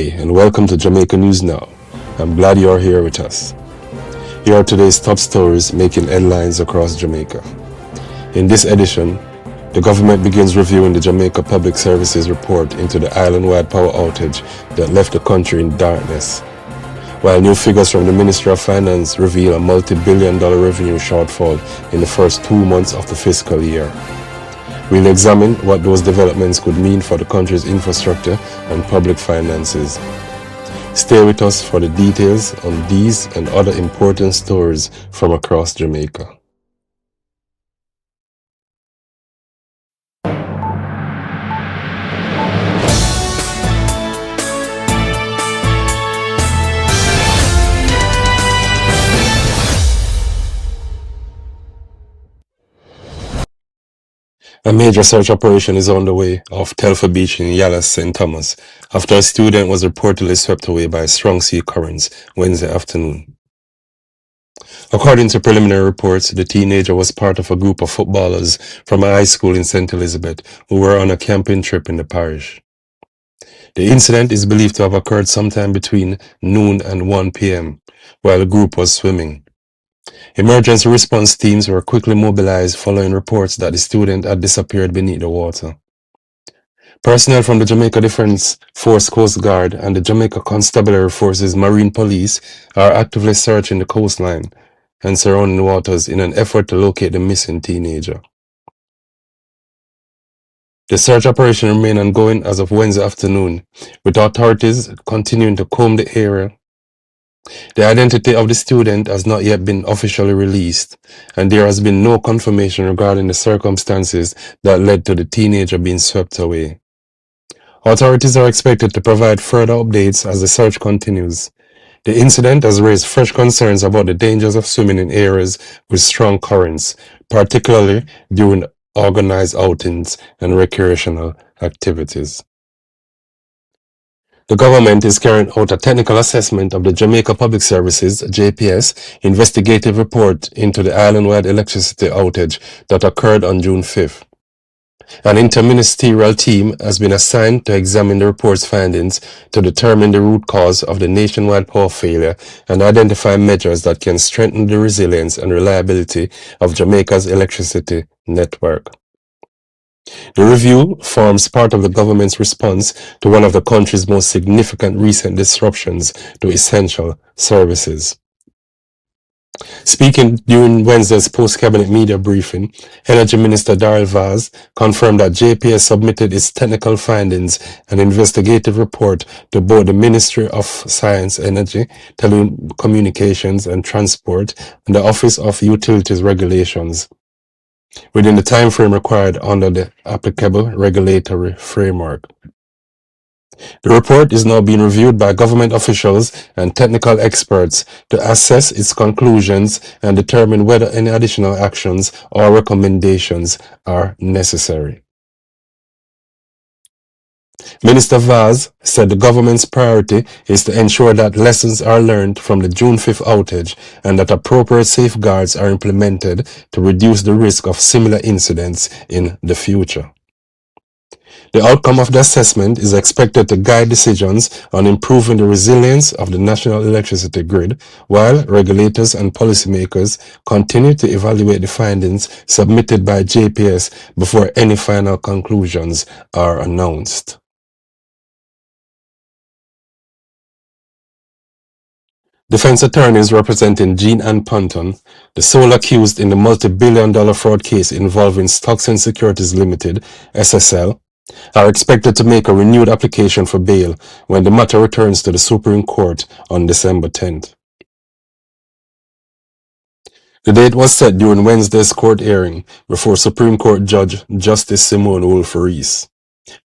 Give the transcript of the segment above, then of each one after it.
Hi, and welcome to Jamaica News Now. I'm glad you're here with us. Here are today's top stories making headlines across Jamaica. In this edition, the government begins reviewing the Jamaica Public Services report into the island-wide power outage that left the country in darkness, while new figures from the Ministry of Finance reveal a multi-billion-dollar revenue shortfall in the first 2 months of the fiscal year. We'll examine what those developments could mean for the country's infrastructure and public finances. Stay with us for the details on these and other important stories from across Jamaica. A major search operation is underway off Telfer Beach in Yallas, St. Thomas, after a student was reportedly swept away by strong sea currents Wednesday afternoon. According to preliminary reports, the teenager was part of a group of footballers from a high school in St. Elizabeth who were on a camping trip in the parish. The incident is believed to have occurred sometime between noon and 1 p.m. while the group was swimming. Emergency response teams were quickly mobilized following reports that the student had disappeared beneath the water. Personnel from the Jamaica Defense Force Coast Guard and the Jamaica Constabulary Forces Marine Police are actively searching the coastline and surrounding waters in an effort to locate the missing teenager. The search operation remained ongoing as of Wednesday afternoon, with authorities continuing to comb the area. The identity of the student has not yet been officially released, and there has been no confirmation regarding the circumstances that led to the teenager being swept away. Authorities are expected to provide further updates as the search continues. The incident has raised fresh concerns about the dangers of swimming in areas with strong currents, particularly during organized outings and recreational activities. The government is carrying out a technical assessment of the Jamaica Public Services (JPS) investigative report into the island-wide electricity outage that occurred on June 5th. An interministerial team has been assigned to examine the report's findings to determine the root cause of the nationwide power failure and identify measures that can strengthen the resilience and reliability of Jamaica's electricity network. The review forms part of the government's response to one of the country's most significant recent disruptions to essential services. Speaking during Wednesday's post-cabinet media briefing, Energy Minister Darrell Vaz confirmed that JPS submitted its technical findings and investigative report to both the Ministry of Science, Energy, Telecommunications and Transport and the Office of Utilities Regulations, within the time frame required under the applicable regulatory framework. The report is now being reviewed by government officials and technical experts to assess its conclusions and determine whether any additional actions or recommendations are necessary. Minister Vaz said the government's priority is to ensure that lessons are learned from the June 5th outage and that appropriate safeguards are implemented to reduce the risk of similar incidents in the future. The outcome of the assessment is expected to guide decisions on improving the resilience of the national electricity grid, while regulators and policymakers continue to evaluate the findings submitted by JPS before any final conclusions are announced. Defense attorneys representing Ann Panton, the sole accused in the multi-billion-dollar fraud case involving Stocks and Securities Limited, SSL, are expected to make a renewed application for bail when the matter returns to the Supreme Court on December 10th. The date was set during Wednesday's court hearing before Supreme Court Judge Justice Simone Wolfe-Rees,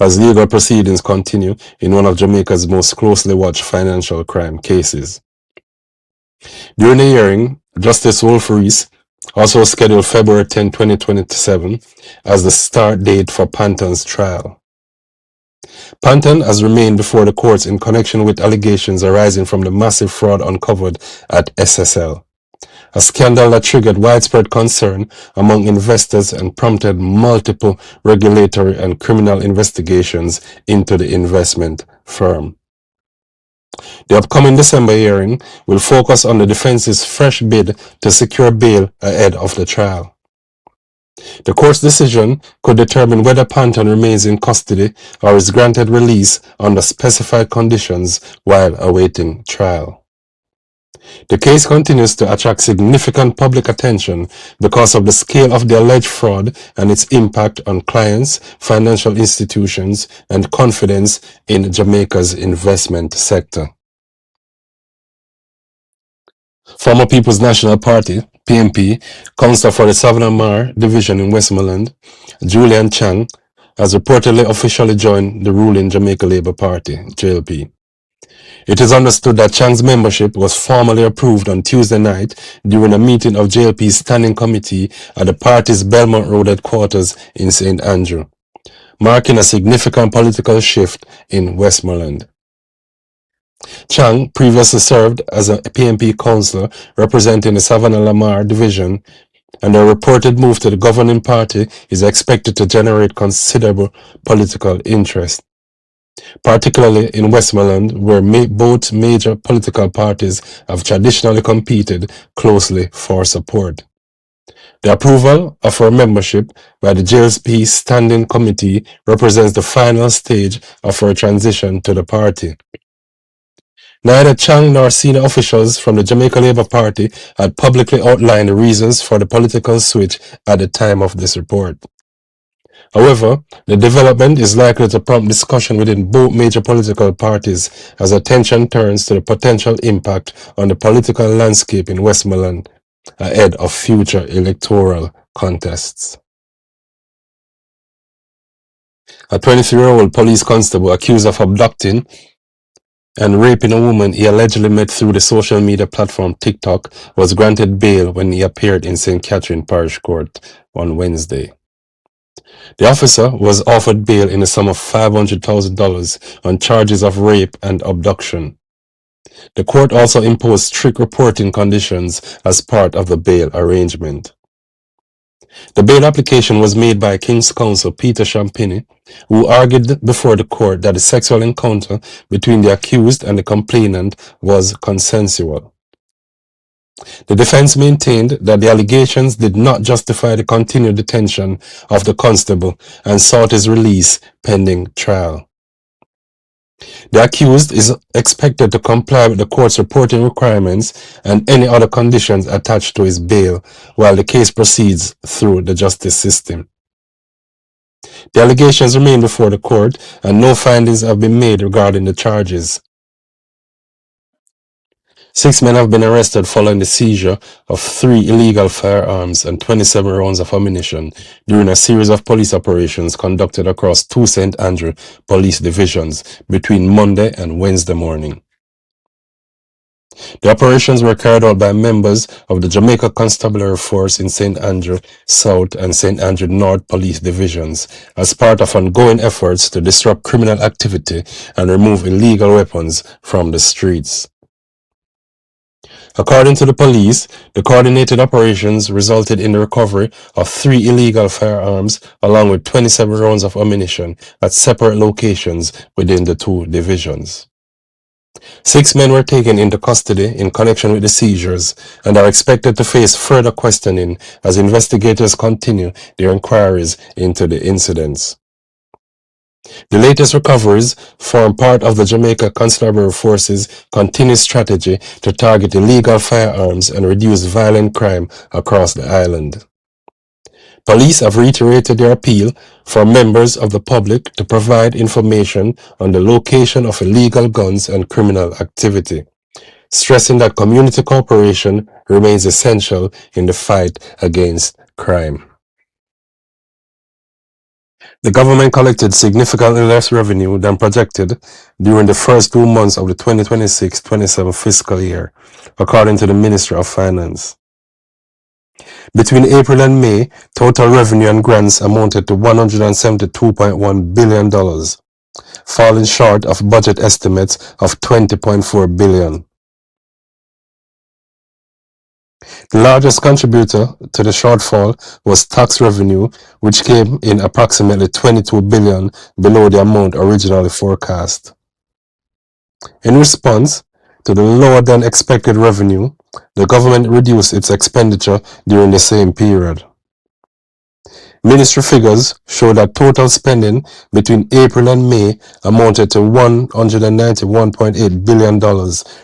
as legal proceedings continue in one of Jamaica's most closely watched financial crime cases. During the hearing, Justice Wolfe-Rees also scheduled February 10, 2027 as the start date for Panton's trial. Panton has remained before the courts in connection with allegations arising from the massive fraud uncovered at SSL, a scandal that triggered widespread concern among investors and prompted multiple regulatory and criminal investigations into the investment firm. The upcoming December hearing will focus on the defense's fresh bid to secure bail ahead of the trial. The court's decision could determine whether Panton remains in custody or is granted release under specified conditions while awaiting trial. The case continues to attract significant public attention because of the scale of the alleged fraud and its impact on clients, financial institutions, and confidence in Jamaica's investment sector. Former People's National Party, PNP, councillor for the Savannah Mar division in Westmoreland, Julian Chang, has reportedly officially joined the ruling Jamaica Labour Party, JLP. It is understood that Chang's membership was formally approved on Tuesday night during a meeting of JLP's standing committee at the party's Belmont Road headquarters in St. Andrew, marking a significant political shift in Westmoreland. Chang previously served as a PNP councillor representing the Savannah-Lamar division, and the reported move to the governing party is expected to generate considerable political interest, particularly in Westmoreland, where both major political parties have traditionally competed closely for support. The approval of her membership by the JLP Standing Committee represents the final stage of her transition to the party. Neither Chang nor senior officials from the Jamaica Labour Party had publicly outlined the reasons for the political switch at the time of this report. However, the development is likely to prompt discussion within both major political parties as attention turns to the potential impact on the political landscape in Westmoreland ahead of future electoral contests. A 23-year-old police constable accused of abducting and raping a woman he allegedly met through the social media platform TikTok was granted bail when he appeared in St. Catherine Parish Court on Wednesday. The officer was offered bail in the sum of $500,000 on charges of rape and abduction. The court also imposed strict reporting conditions as part of the bail arrangement. The bail application was made by King's Counsel Peter Champini, who argued before the court that the sexual encounter between the accused and the complainant was consensual. The defense maintained that the allegations did not justify the continued detention of the constable and sought his release pending trial. The accused is expected to comply with the court's reporting requirements and any other conditions attached to his bail while the case proceeds through the justice system. The allegations remain before the court and no findings have been made regarding the charges. 6 men have been arrested following the seizure of 3 illegal firearms and 27 rounds of ammunition during a series of police operations conducted across 2 St. Andrew police divisions between Monday and Wednesday morning. The operations were carried out by members of the Jamaica Constabulary Force in St. Andrew South and St. Andrew North police divisions as part of ongoing efforts to disrupt criminal activity and remove illegal weapons from the streets. According to the police, the coordinated operations resulted in the recovery of 3 illegal firearms along with 27 rounds of ammunition at separate locations within the 2 divisions. 6 men were taken into custody in connection with the seizures and are expected to face further questioning as investigators continue their inquiries into the incidents. The latest recoveries form part of the Jamaica Constabulary Force's continued strategy to target illegal firearms and reduce violent crime across the island. Police have reiterated their appeal for members of the public to provide information on the location of illegal guns and criminal activity, stressing that community cooperation remains essential in the fight against crime. The government collected significantly less revenue than projected during the first 2 months of the 2026-27 fiscal year, according to the Ministry of Finance. Between April and May, total revenue and grants amounted to $172.1 billion, falling short of budget estimates of $20.4 billion. The largest contributor to the shortfall was tax revenue, which came in approximately $22 billion below the amount originally forecast. In response, to the lower than expected revenue, the government reduced its expenditure during the same period. Ministry figures show that total spending between April and May amounted to $191.8 billion,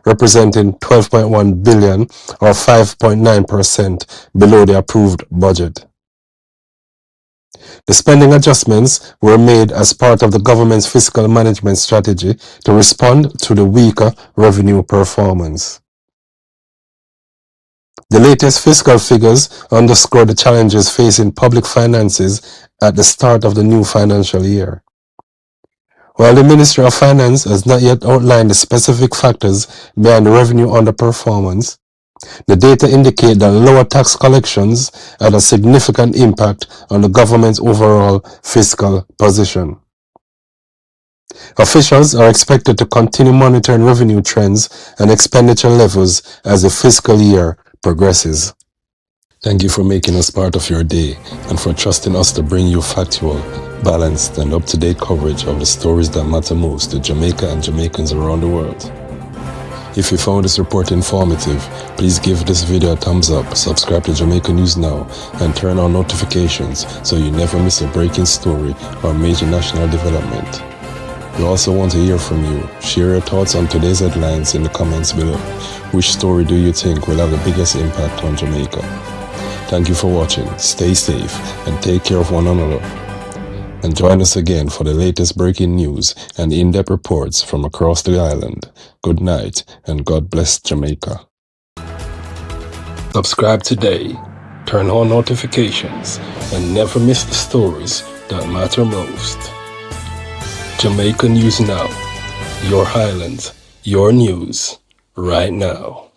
representing $12.1 billion or 5.9% below the approved budget. The spending adjustments were made as part of the government's fiscal management strategy to respond to the weaker revenue performance. The latest fiscal figures underscore the challenges facing public finances at the start of the new financial year. While the Ministry of Finance has not yet outlined the specific factors behind the revenue underperformance, the data indicate that lower tax collections had a significant impact on the government's overall fiscal position. Officials are expected to continue monitoring revenue trends and expenditure levels as the fiscal year progresses. Thank you for making us part of your day and for trusting us to bring you factual, balanced, and up-to-date coverage of the stories that matter most to Jamaica and Jamaicans around the world. If you found this report informative, please give this video a thumbs up, subscribe to Jamaica News Now, and turn on notifications so you never miss a breaking story or major national development. We also want to hear from you. Share your thoughts on today's headlines in the comments below. Which story do you think will have the biggest impact on Jamaica? Thank you for watching. Stay safe and take care of one another. And join us again for the latest breaking news and in-depth reports from across the island. Good night and God bless Jamaica. Subscribe today, turn on notifications, and never miss the stories that matter most. Jamaica News Now, your island, your news, right now.